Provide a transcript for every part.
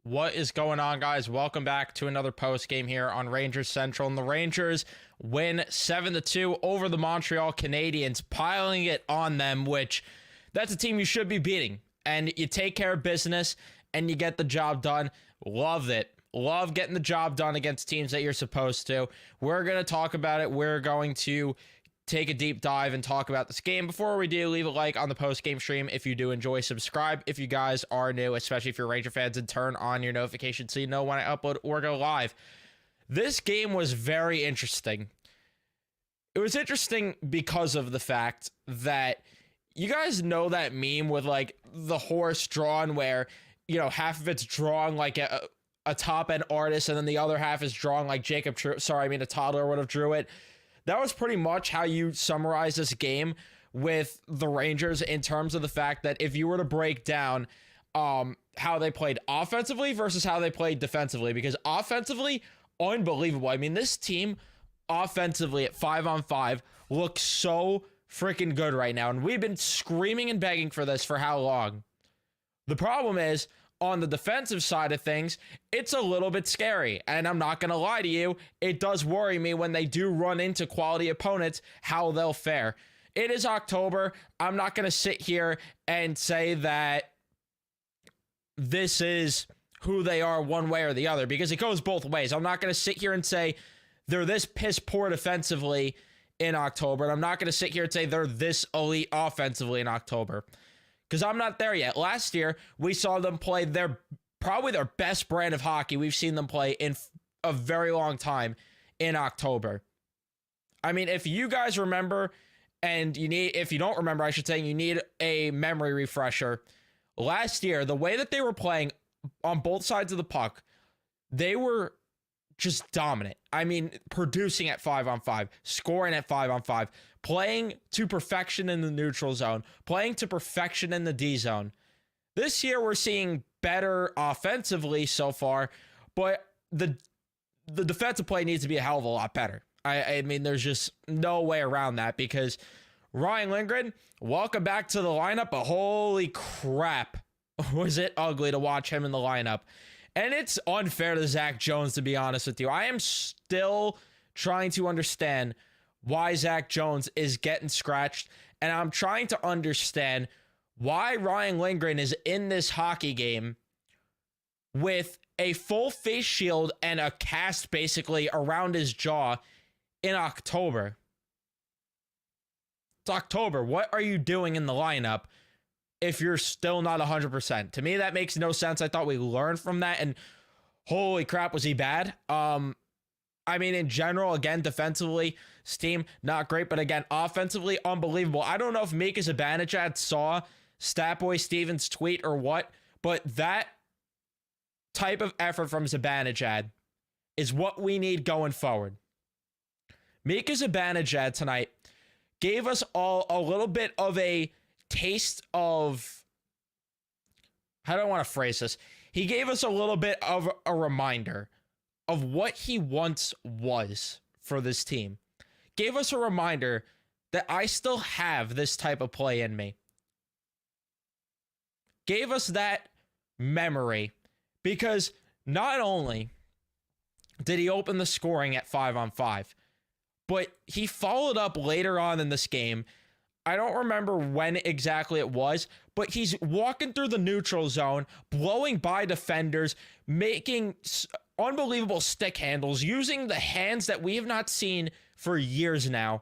What is going on, guys? Welcome back to another post game here on Rangers Central. And the Rangers win 7-2 over the Montreal Canadiens, piling it on them, which that's a team you should be beating. And you take care of business and you get the job done. Love it. Love getting the job done against teams that you're supposed to. We're going to talk about it. We're going to take a deep dive and talk about this game. Before we do, leave a like on the post-game stream if you do enjoy. Subscribe if you guys are new, especially if you're Ranger fans, and turn on your notifications so you know when I upload or go live. This game was very interesting. It was interesting because of the fact that you guys know that meme with like the horse drawn where, you know, half of it's drawn like a top-end artist and then the other half is drawn like a toddler would have drew it. That was pretty much how you summarize this game with the Rangers in terms of the fact that if you were to break down how they played offensively versus how they played defensively, because offensively, unbelievable. I mean, this team offensively at 5-on-5 looks so freaking good right now, and we've been screaming and begging for this for how long? The problem is, on the defensive side of things, it's a little bit scary. And I'm not going to lie to you, it does worry me when they do run into quality opponents, how they'll fare. It is October. I'm not going to sit here and say that this is who they are one way or the other, because it goes both ways. I'm not going to sit here and say they're this piss poor defensively in October, and I'm not going to sit here and say they're this elite offensively in October, because I'm not there yet. Last year, we saw them play probably their best brand of hockey we've seen them play in a very long time in October. I mean, if you guys remember, and if you don't remember, I should say, you need a memory refresher. Last year, the way that they were playing on both sides of the puck, they were just dominant. I mean, producing at 5-on-5, scoring at 5-on-5, playing to perfection in the neutral zone, playing to perfection in the D zone. This year, we're seeing better offensively so far, but the defensive play needs to be a hell of a lot better. I mean, there's just no way around that, because Ryan Lingren, welcome back to the lineup, but holy crap, was it ugly to watch him in the lineup. And it's unfair to Zach Jones, to be honest with you. I am still trying to understand why Zach Jones is getting scratched, and I'm trying to understand why Ryan Lingren is in this hockey game with a full face shield and a cast basically around his jaw in October. It's October. What are you doing in the lineup if you're still not 100%? To me, that makes no sense. I thought we learned from that, and holy crap, was he bad? I mean, in general, again, defensively, Steam, not great, but again, offensively, unbelievable. I don't know if Mika Zibanejad saw Statboy Stevens' tweet or what, but that type of effort from Zibanejad is what we need going forward. Mika Zibanejad tonight gave us all a little bit of a taste of, how do I want to phrase this? He gave us a little bit of a reminder of what he once was for this team. Gave us a reminder that I still have this type of play in me. Gave us that memory, because not only did he open the scoring at 5-on-5, but he followed up later on in this game. I don't remember when exactly it was, but he's walking through the neutral zone, blowing by defenders, making unbelievable stick handles, using the hands that we have not seen for years now,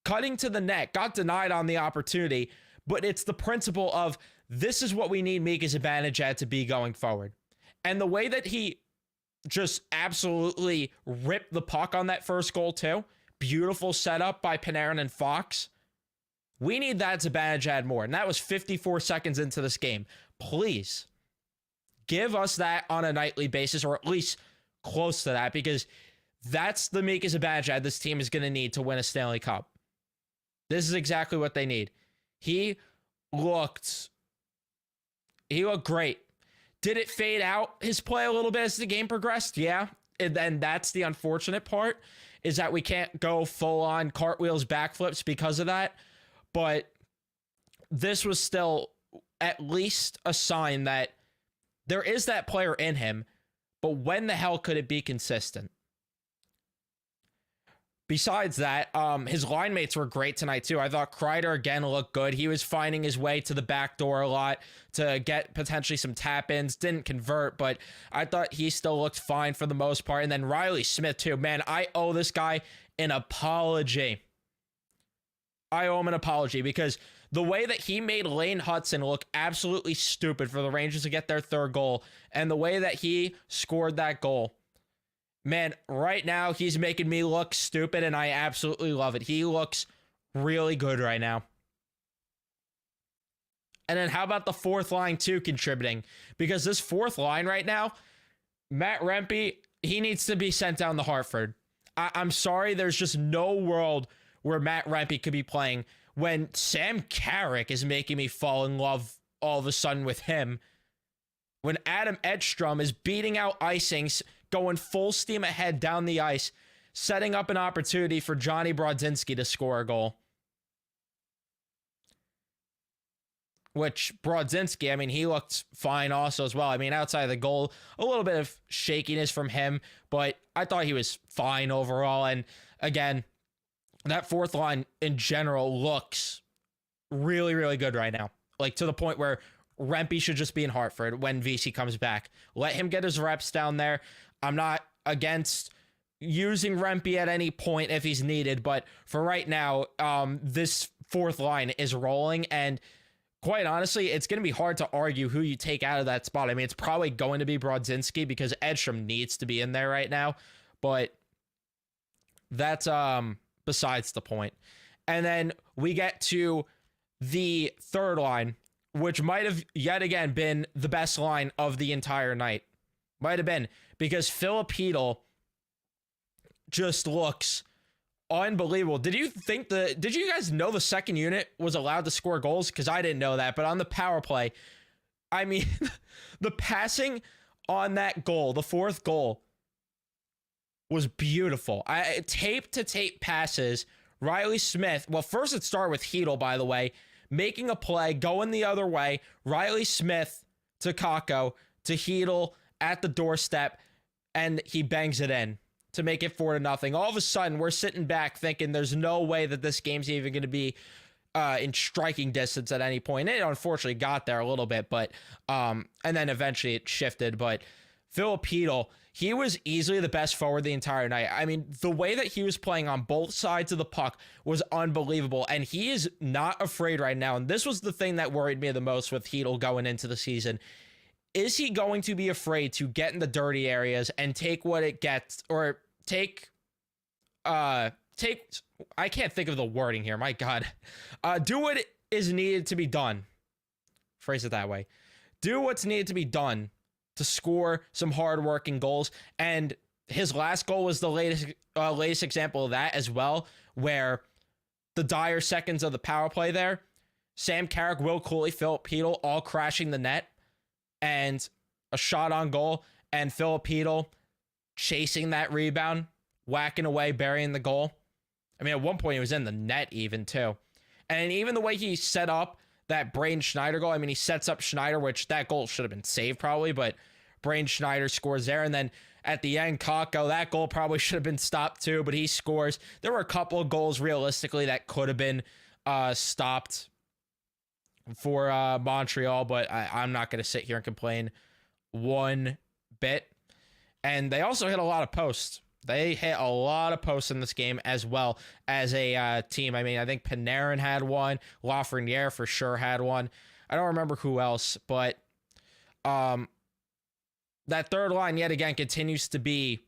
cutting to the net, got denied on the opportunity, but it's the principle of this is what we need Mika Zibanejad to be going forward. And the way that he just absolutely ripped the puck on that first goal too, beautiful setup by Panarin and Fox. We need that Zibanejad more, and that was 54 seconds into this game. Please give us that on a nightly basis, or at least close to that, because that's the Mika Zibanejad this team is going to need to win a Stanley Cup. This is exactly what they need. He looked great. Did it fade out his play a little bit as the game progressed? Yeah. And then that's the unfortunate part, is that we can't go full on cartwheels, backflips because of that. But this was still at least a sign that there is that player in him, but when the hell could it be consistent? Besides that, his line mates were great tonight too. I thought Kreider again looked good. He was finding his way to the back door a lot to get potentially some tap-ins. Didn't convert, but I thought he still looked fine for the most part. And then Riley Smith too. Man, I owe this guy an apology. I owe him an apology because the way that he made Lane Hudson look absolutely stupid for the Rangers to get their third goal, and the way that he scored that goal, man, right now he's making me look stupid, and I absolutely love it. He looks really good right now. And then how about the fourth line too contributing? Because this fourth line right now, Matt Rempe, he needs to be sent down to Hartford. I'm sorry, there's just no world where Matt Rempe could be playing when Sam Carrick is making me fall in love all of a sudden with him. When Adam Edstrom is beating out icings, going full steam ahead down the ice, setting up an opportunity for Johnny Brodzinski to score a goal. Which Brodzinski, I mean, he looked fine also as well. I mean, outside of the goal, a little bit of shakiness from him, but I thought he was fine overall. And again, that fourth line in general looks really, really good right now. Like to the point where Rempe should just be in Hartford when VC comes back. Let him get his reps down there. I'm not against using Rempe at any point if he's needed, but for right now, this fourth line is rolling, and quite honestly, it's going to be hard to argue who you take out of that spot. I mean, it's probably going to be Brodzinski because Edstrom needs to be in there right now, but that's besides the point. And then we get to the third line, which might have yet again been the best line of the entire night. Might have been, because Filipino just looks unbelievable. Did you guys know the second unit was allowed to score goals? Because I didn't know that. But on the power play, I mean, the passing on that goal, the fourth goal, was beautiful. Tape to tape passes. Riley Smith, well, first it started with Hedel, by the way, making a play, going the other way. Riley Smith to Kakko, to Hedel at the doorstep, and he bangs it in to make it 4-0. All of a sudden, we're sitting back thinking there's no way that this game's even going to be in striking distance at any point. It unfortunately got there a little bit, but and then eventually it shifted. But Filipino, he was easily the best forward the entire night. I mean, the way that he was playing on both sides of the puck was unbelievable, and he is not afraid right now. And this was the thing that worried me the most with Hedel going into the season. Is he going to be afraid to get in the dirty areas and take what it gets, or take, I can't think of the wording here, my God. Do what is needed to be done. Phrase it that way. Do what's needed to be done to score some hard-working goals. And his last goal was the latest example of that as well, where the dire seconds of the power play there, Sam Carrick, Will Cooley, Philip Hedel all crashing the net, and a shot on goal, and Philip Hedel chasing that rebound, whacking away, burying the goal. I mean, at one point he was in the net even too. And even the way he set up that Braden Schneider goal, I mean, he sets up Schneider, which that goal should have been saved probably, but Braden Schneider scores there. And then at the end, Kakko, that goal probably should have been stopped too, but he scores. There were a couple of goals realistically that could have been stopped for Montreal, but I'm not going to sit here and complain one bit. And they also hit a lot of posts. They hit a lot of posts in this game as well as a team. I mean, I think Panarin had one. Lafreniere for sure had one. I don't remember who else, but that third line yet again continues to be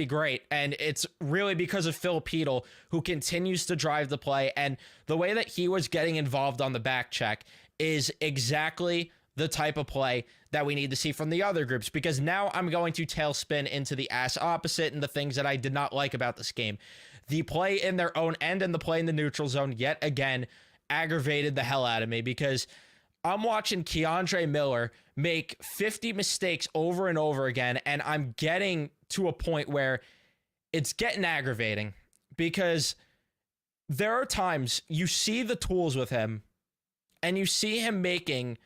great, and it's really because of Filipino, who continues to drive the play, and the way that he was getting involved on the back check is exactly the type of play that we need to see from the other groups, because now I'm going to tailspin into the ass opposite and the things that I did not like about this game. The play in their own end and the play in the neutral zone yet again aggravated the hell out of me, because I'm watching Keandre Miller make 50 mistakes over and over again, and I'm getting to a point where it's getting aggravating, because there are times you see the tools with him and you see him making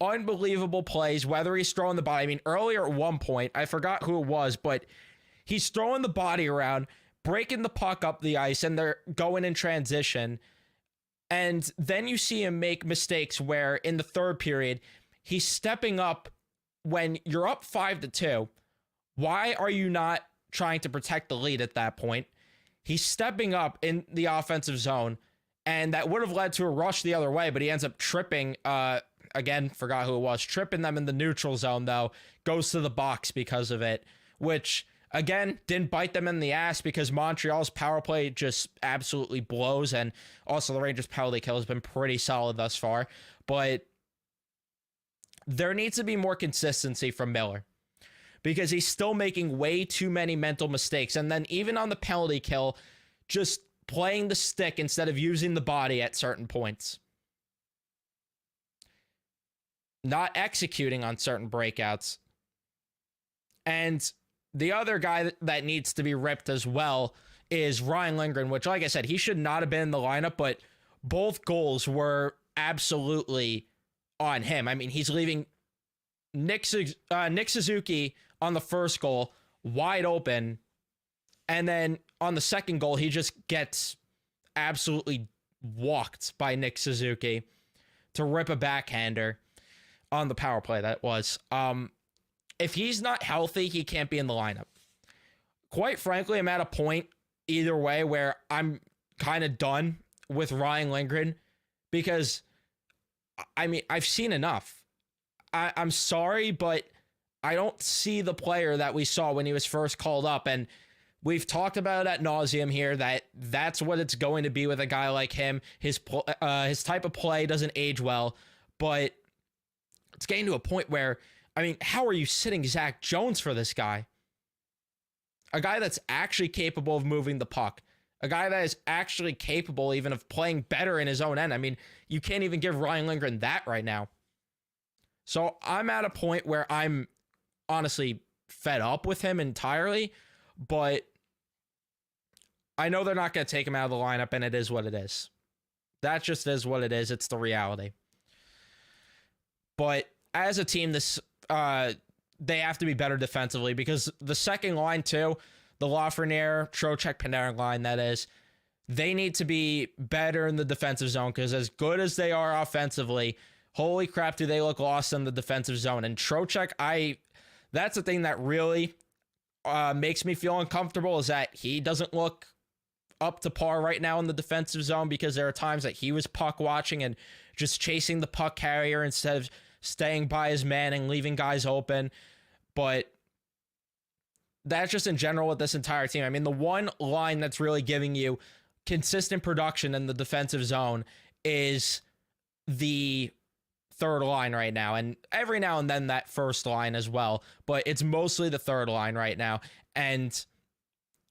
unbelievable plays, whether he's throwing the body. I mean, earlier at one point, I forgot who it was, but he's throwing the body around, breaking the puck up the ice, and they're going in transition. And then you see him make mistakes where in the third period, he's stepping up when you're up 5-2. Why are you not trying to protect the lead at that point? He's stepping up in the offensive zone, and that would have led to a rush the other way, but he ends up tripping, again, forgot who it was, tripping them in the neutral zone, though, goes to the box because of it, which, again, didn't bite them in the ass because Montreal's power play just absolutely blows, and also the Rangers' penalty kill has been pretty solid thus far, but there needs to be more consistency from Miller because he's still making way too many mental mistakes, and then even on the penalty kill, just playing the stick instead of using the body at certain points. Not executing on certain breakouts. And the other guy that needs to be ripped as well is Ryan Lingren, which, like I said, he should not have been in the lineup, but both goals were absolutely on him. I mean, he's leaving Nick Suzuki on the first goal wide open, and then on the second goal, he just gets absolutely walked by Nick Suzuki to rip a backhander on the power play. That was. If he's not healthy, he can't be in the lineup. Quite frankly, I'm at a point either way where I'm kind of done with Ryan Lingren because, I mean, I've seen enough. I'm sorry, but I don't see the player that we saw when he was first called up, and we've talked about it ad nauseum here that that's what it's going to be with a guy like him. His type of play doesn't age well, but it's getting to a point where, I mean, how are you sitting Zach Jones for this guy? A guy that's actually capable of moving the puck. A guy that is actually capable even of playing better in his own end. I mean, you can't even give Ryan Lingren that right now. So I'm at a point where I'm honestly fed up with him entirely, but I know they're not going to take him out of the lineup, and it is what it is. That just is what it is. It's the reality. But as a team, they have to be better defensively because the second line too, the Lafreniere, Trocheck, Panarin line, that is, they need to be better in the defensive zone because as good as they are offensively, holy crap, do they look lost in the defensive zone. And Trocheck, that's the thing that really makes me feel uncomfortable is that he doesn't look up to par right now in the defensive zone because there are times that he was puck watching and just chasing the puck carrier instead of staying by his man and leaving guys open. But that's just in general with this entire team. I mean, the one line that's really giving you consistent production in the defensive zone is the third line right now, and every now and then that first line as well, but it's mostly the third line right now, and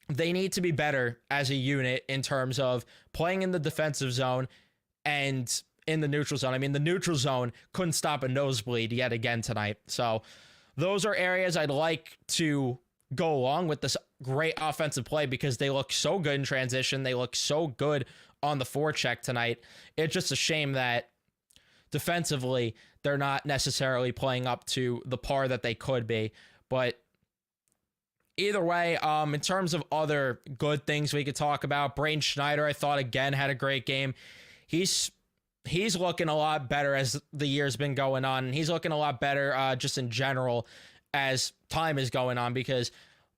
they need to be better as a unit in terms of playing in the defensive zone and in the neutral zone. I mean, the neutral zone couldn't stop a nosebleed yet again tonight, so those are areas I'd like to go along with this great offensive play because they look so good in transition, they look so good on the forecheck tonight. It's just a shame that defensively, they're not necessarily playing up to the par that they could be. But either way, in terms of other good things we could talk about, Braden Schneider, I thought, again, had a great game. He's looking a lot better as the year's been going on. He's looking a lot better just in general as time is going on because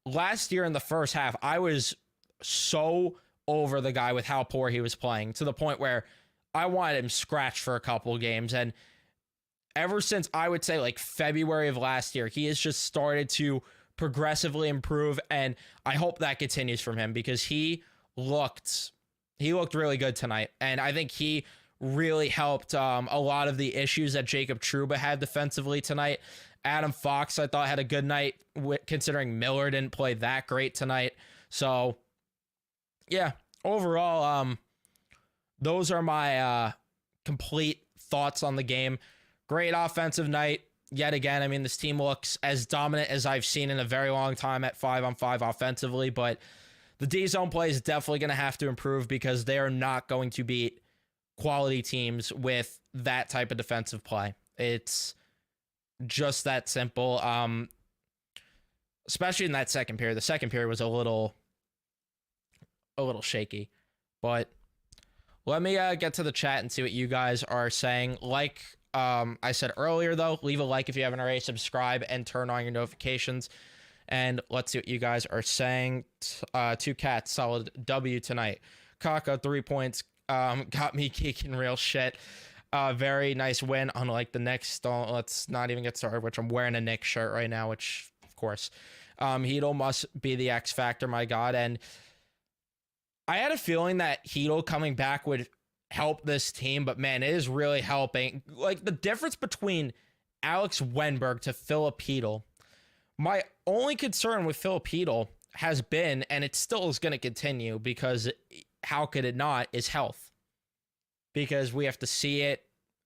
last year in the first half, I was so over the guy with how poor he was playing to the point where I wanted him scratched for a couple of games. And ever since I would say like February of last year, he has just started to progressively improve. And I hope that continues from him because he looked really good tonight. And I think he really helped a lot of the issues that Jacob Trouba had defensively tonight. Adam Fox, I thought, had a good night considering Miller didn't play that great tonight. So yeah, overall, those are my complete thoughts on the game. Great offensive night yet again. I mean, this team looks as dominant as I've seen in a very long time at 5-on-5 offensively, but the D-zone play is definitely going to have to improve because they are not going to beat quality teams with that type of defensive play. It's just that simple. Especially in that second period. The second period was a little shaky. But let me get to the chat and see what you guys are saying. Like I said earlier, though, leave a like if you haven't already, subscribe, and turn on your notifications. And let's see what you guys are saying. Two Cats, solid W tonight. Kaka, 3 points. Got me geeking real shit. Very nice win, unlike the Knicks. Let's not even get started, which I'm wearing a Knicks shirt right now, which, of course. Heedle must be the X factor, my God. And I had a feeling that Heedle coming back would help this team, but man, it is really helping. Like, the difference between Alex Wenberg to Philip Heedle, my only concern with Philip Heedle has been, and it still is going to continue, because how could it not, is health. Because we have to see it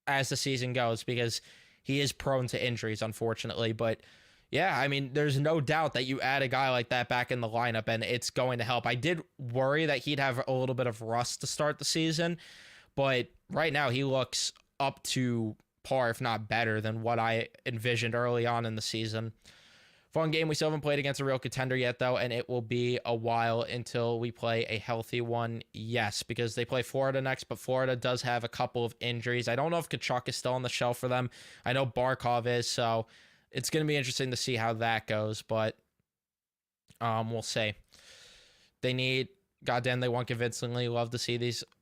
as the season goes, because he is prone to injuries, unfortunately. But yeah, I mean, there's no doubt that you add a guy like that back in the lineup and it's going to help. I did worry that he'd have a little bit of rust to start the season, but right now he looks up to par, if not better, than what I envisioned early on in the season. Fun game. We still haven't played against a real contender yet, though, and it will be a while until we play a healthy one. Yes, because they play Florida next, but Florida does have a couple of injuries. I don't know if Kachuk is still on the shelf for them. I know Barkov is, so it's going to be interesting to see how that goes, but we'll see. They need, goddamn, they won convincingly. Love to see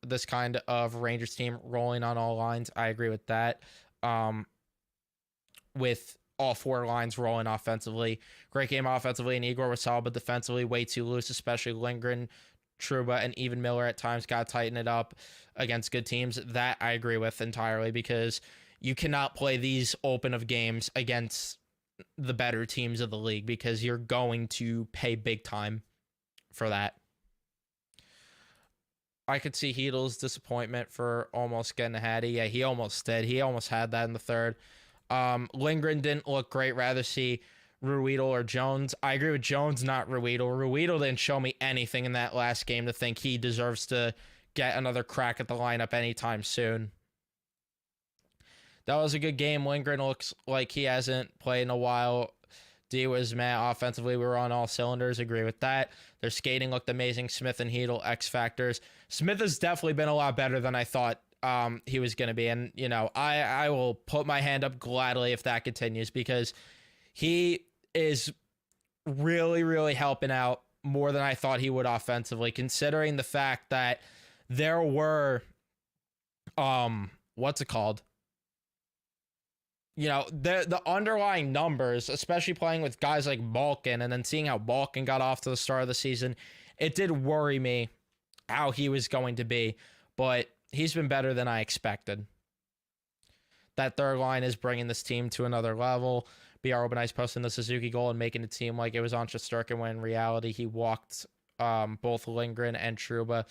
this kind of Rangers team rolling on all lines. I agree with that. With all four lines rolling offensively. Great game offensively, and Igor was solid, but defensively way too loose, especially Lingren, Trouba, and even Miller at times got to tighten it up against good teams. That I agree with entirely, because you cannot play these open of games against the better teams of the league, because you're going to pay big time for that. I could see Heedle's disappointment for almost getting a Hattie. Yeah, he almost did. He almost had that in the third. Lingren didn't look great. Rather see Ruedel or Jones. I agree with Jones, not Ruedel. Ruedel didn't show me anything in that last game to think he deserves to get another crack at the lineup anytime soon. That was a good game. Lingren looks like he hasn't played in a while. D was meh. Offensively, we were on all cylinders. Agree with that. Their skating looked amazing. Smith and Heedle, X factors. Smith has definitely been a lot better than I thought he was going to be. And, you know, I will put my hand up gladly if that continues, because he is really, really helping out more than I thought he would offensively, considering the fact that there were, what's it called? You know, the underlying numbers, especially playing with guys like Malkin and then seeing how Malkin got off to the start of the season, it did worry me how he was going to be, but he's been better than I expected. That third line is bringing this team to another level. BR Obenice posting the Suzuki goal and making it seem like it was on Shesterkin, when in reality he walked both Lindgren and Trouba,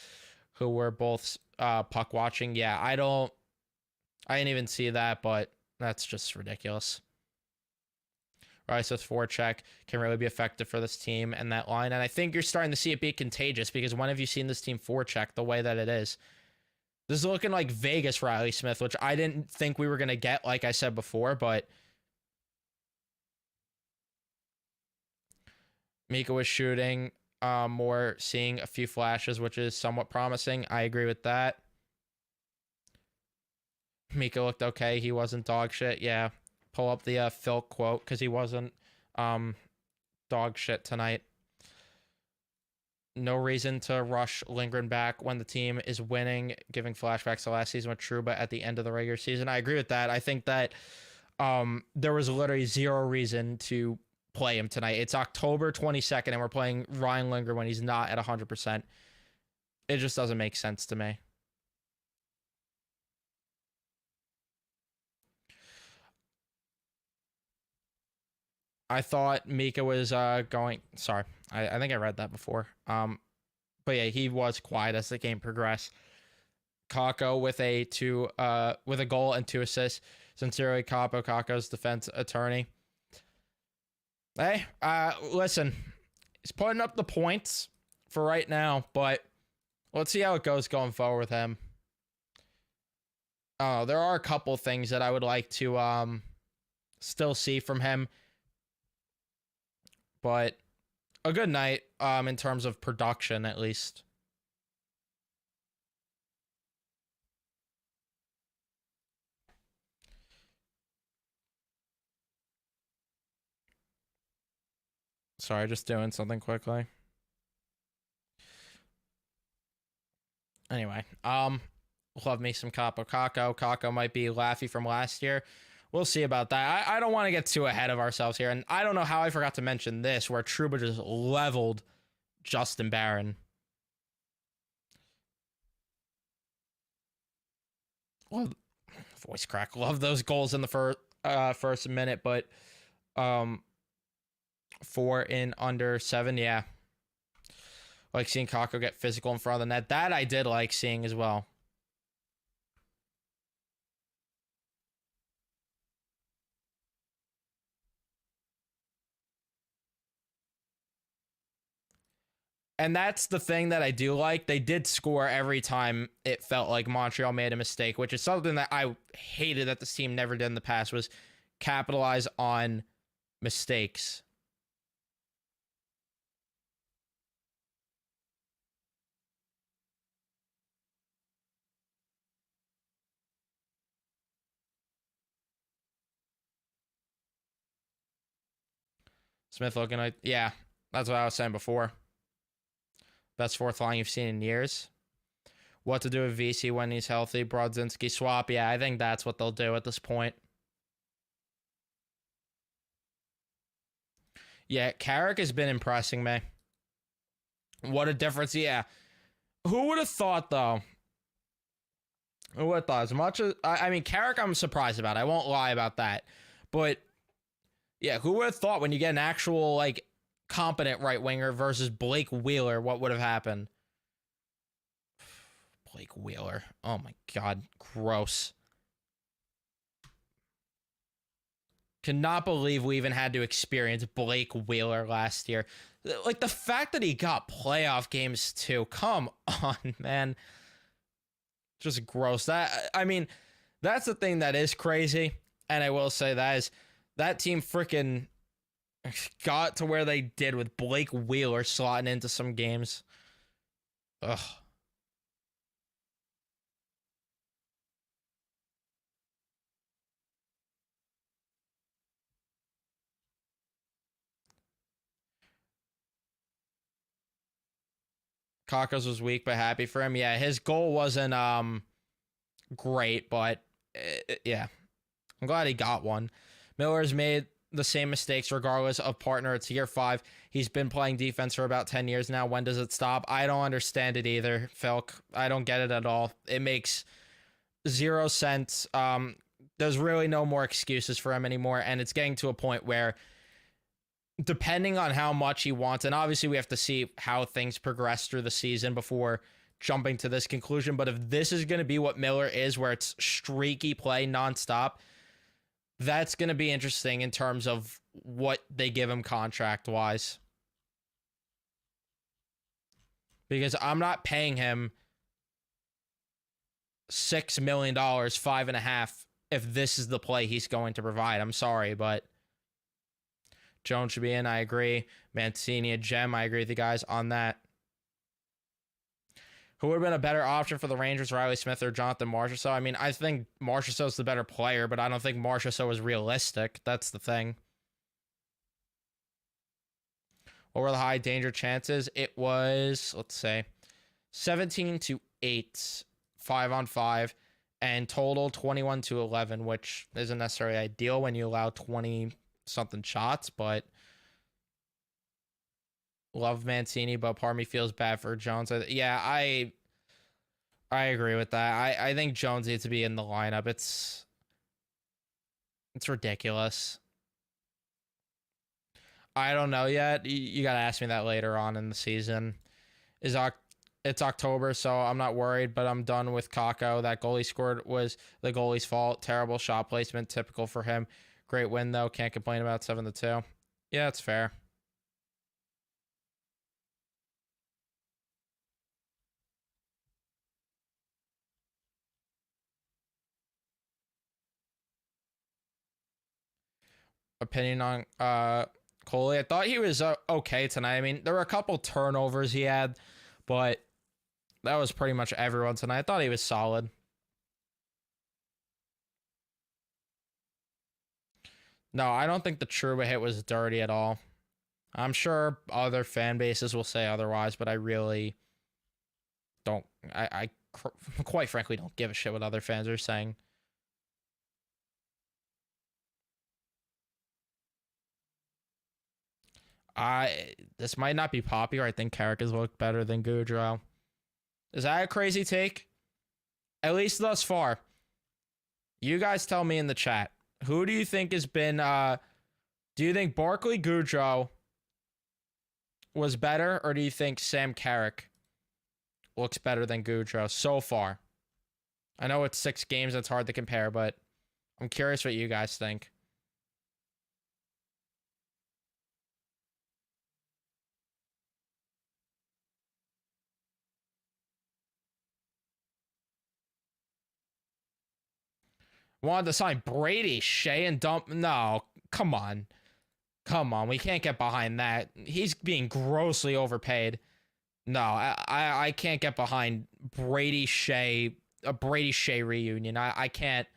who were both puck watching. Yeah, I didn't even see that, but that's just ridiculous. Rice's forecheck can really be effective for this team and that line. And I think you're starting to see it be contagious, because when have you seen this team forecheck the way that it is? This is looking like Vegas Riley Smith, which I didn't think we were going to get, like I said before, but Mika was shooting more, seeing a few flashes, which is somewhat promising. I agree with that. Mika looked okay. He wasn't dog shit. Yeah. Pull up the Phil quote, because he wasn't dog shit tonight. No reason to rush Lingren back when the team is winning, giving flashbacks to last season with Trouba at the end of the regular season. I agree with that. I think that there was literally zero reason to play him tonight. It's October 22nd, and we're playing Ryan Lingren when he's not at 100%. It just doesn't make sense to me. I thought Mika was going. Sorry, I think I read that before. But yeah, he was quiet as the game progressed. Kako with a goal and 2 assists. Sincerely, Capo, Kako's defense attorney. Hey, listen, he's putting up the points for right now, but let's see how it goes going forward with him. There are a couple things that I would like to still see from him, but a good night in terms of production at least. Sorry, just doing something quickly. Anyway, love me some Capo Caco. Caco might be Laffy from last year. We'll see about that. I don't want to get too ahead of ourselves here. And I don't know how I forgot to mention this, where Trouba just leveled Justin Barron. Love, voice crack. Love those goals in the first minute, but 4 in under 7, yeah. Like seeing Kako get physical in front of the net. That I did like seeing as well. And that's the thing that I do like. They did score every time it felt like Montreal made a mistake, which is something that I hated that this team never did in the past, was capitalize on mistakes. Smith looking like, yeah, that's what I was saying before. Best fourth line you've seen in years. What to do with VC when he's healthy? Brodzinski swap. Yeah, I think that's what they'll do at this point. Yeah, Carrick has been impressing me. What a difference. Yeah. Who would have thought, though? Who would have thought? As much as, I mean, Carrick, I'm surprised about. I won't lie about that. But, yeah, who would have thought when you get an actual, like, competent right winger versus Blake Wheeler, what would have happened? Blake Wheeler. Oh, my God. Gross. Cannot believe we even had to experience Blake Wheeler last year. Like, the fact that he got playoff games, too. Come on, man. Just gross. That, I mean, that's the thing that is crazy. And I will say that is that team freaking got to where they did with Blake Wheeler slotting into some games. Ugh. Kakos was weak, but happy for him. Yeah, his goal wasn't great, but yeah, I'm glad he got one. Miller's made the same mistakes regardless of partner. It's year 5. He's been playing defense for about 10 years now. When does it stop? I don't understand it either, Philk. I don't get it at all. It makes 0 sense. There's really no more excuses for him anymore, and it's getting to a point where, depending on how much he wants, and obviously we have to see how things progress through the season before jumping to this conclusion, but if this is going to be what Miller is, where it's streaky play nonstop, that's going to be interesting in terms of what they give him contract-wise. Because I'm not paying him $6 million, 5.5, if this is the play he's going to provide. I'm sorry, but Jones should be in. I agree. Mancini, a gem. I agree with you guys on that. Who would have been a better option for the Rangers, Riley Smith or Jonathan Marchessault? I mean, I think Marchessault's the better player, but I don't think Marchessault is realistic. That's the thing. What were the high danger chances? It was, let's say, 17-8, 5-on-5, and total 21-11, which isn't necessarily ideal when you allow 20-something shots, but love Mancini, but part of me feels bad for Jones. Yeah, I agree with that. I think Jones needs to be in the lineup. It's ridiculous. I don't know yet. You got to ask me that later on in the season. It's October, so I'm not worried, but I'm done with Kakko. That goal he scored was the goalie's fault. Terrible shot placement, typical for him. Great win, though. Can't complain about 7-2. Yeah, it's fair. opinion on Coley. I thought he was okay tonight. I mean, there were a couple turnovers he had, but that was pretty much everyone tonight. I thought he was solid. No, I don't think the Truba hit was dirty at all. I'm sure other fan bases will say otherwise, but I really don't. I quite frankly don't give a shit what other fans are saying. This might not be popular. I think Carrick has looked better than Goudreau. Is that a crazy take? At least thus far. You guys tell me in the chat. Who do you think has been do you think Barkley Goudreau was better, or do you think Sam Carrick looks better than Goudreau so far? I know it's 6 games, it's hard to compare, but I'm curious what you guys think. Wanted to sign Brady, Shea, and dump. No, come on. Come on. We can't get behind that. He's being grossly overpaid. No, I can't get behind Brady Shea, a Brady Shea reunion. I can't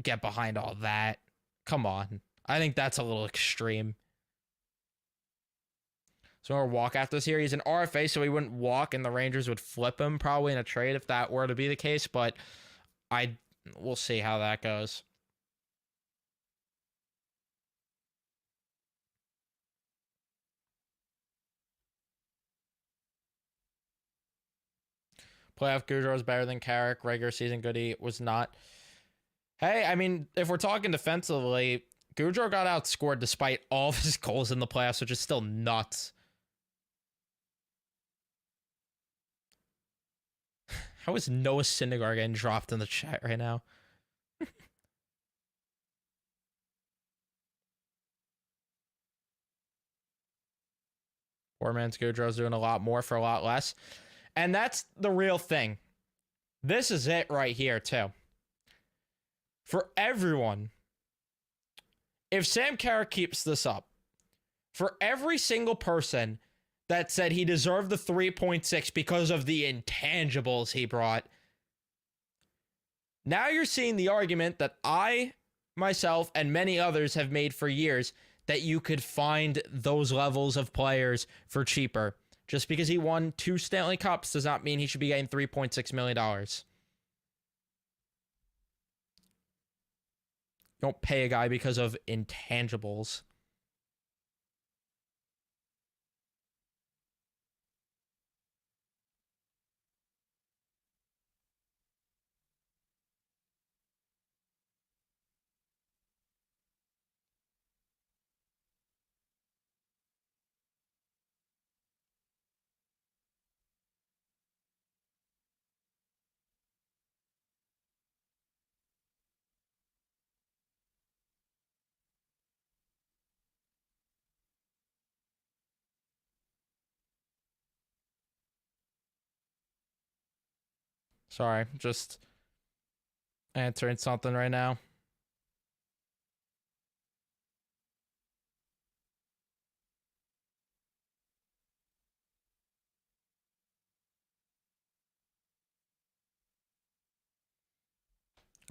get behind all that. Come on. I think that's a little extreme. So we'll walk after this here. He's an RFA, so he wouldn't walk, and the Rangers would flip him probably in a trade if that were to be the case, but we'll see how that goes. Playoff Goudreau is better than Carrick. Regular season Goody was not. Hey, I mean, if we're talking defensively, Goudreau got outscored despite all of his goals in the playoffs, which is still nuts. How is Noah Syndergaard getting dropped in the chat right now? Poor man's Goudreau's doing a lot more for a lot less. And that's the real thing. This is it right here, too. For everyone, if Sam Carrick keeps this up, for every single person that said he deserved the 3.6 because of the intangibles he brought, now you're seeing the argument that I, myself, and many others have made for years that you could find those levels of players for cheaper. Just because he won 2 Stanley Cups does not mean he should be getting $3.6 million. You don't pay a guy because of intangibles. Sorry, just answering something right now.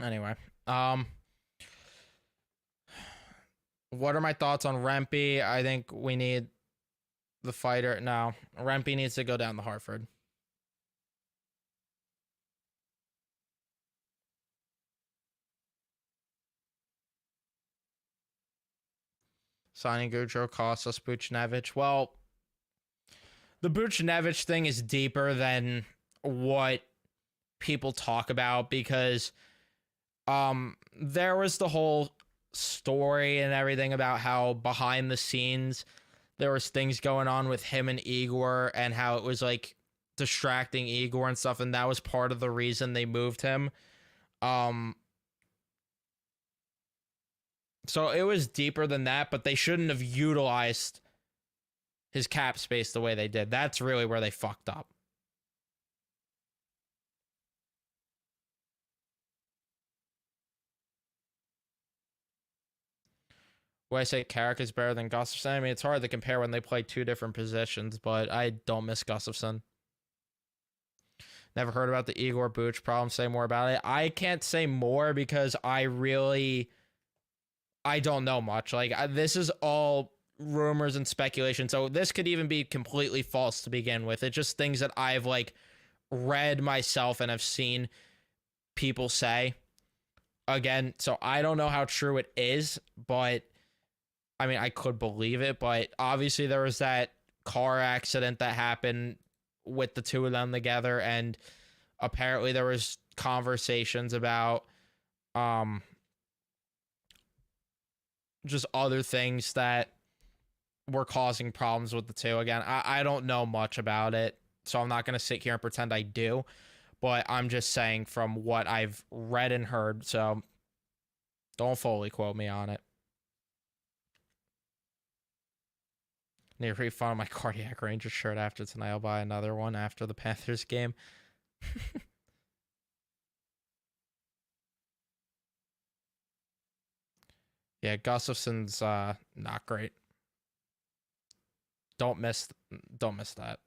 Anyway, what are my thoughts on Rempe? I think we need the fighter. No, Rempe needs to go down to Hartford. Signing Goudreau costs us Buchnevich. Well, the Buchnevich thing is deeper than what people talk about because there was the whole story and everything about how behind the scenes there was things going on with him and Igor and how it was like distracting Igor and stuff, and that was part of the reason they moved him. So it was deeper than that, but they shouldn't have utilized his cap space the way they did. That's really where they fucked up. Would I say Carrick is better than Gustafson? I mean, it's hard to compare when they play two different positions, but I don't miss Gustafson. Never heard about the Igor Buch problem. Say more about it. I can't say more because I don't know much. Like, this is all rumors and speculation. So this could even be completely false to begin with. It's just things that I've like read myself and have seen people say. Again, so I don't know how true it is, but I mean, I could believe it, but obviously there was that car accident that happened with the two of them together, and apparently there was conversations about just other things that were causing problems with the two. Again, I don't know much about it, so I'm not going to sit here and pretend I do, but I'm just saying from what I've read and heard, so don't fully quote me on it. Need to refund my Cardiac Ranger shirt after tonight. I'll buy another one after the Panthers game. Yeah, Gustafson's not great. Don't miss that.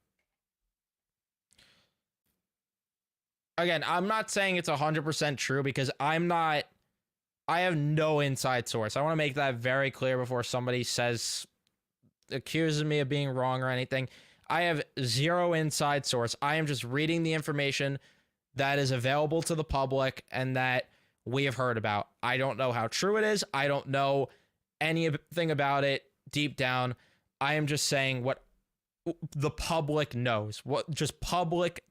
Again, I'm not saying it's 100% true because I have no inside source. I want to make that very clear before somebody accuses me of being wrong or anything. I have zero inside source. I am just reading the information that is available to the public and that we have heard about. I don't know how true it is. I don't know anything about it deep down. I am just saying what the public knows, what just public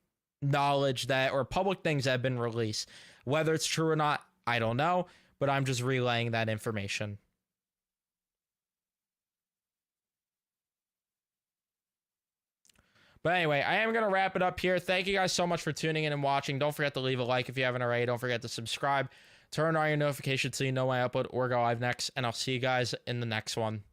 knowledge that, or public things that have been released. Whether it's true or not, I don't know, but I'm just relaying that information. But anyway, I am going to wrap it up here. Thank you guys so much for tuning in and watching. Don't forget to leave a like if you haven't already. Don't forget to subscribe. Turn on your notifications so you know when I upload or go live next. And I'll see you guys in the next one.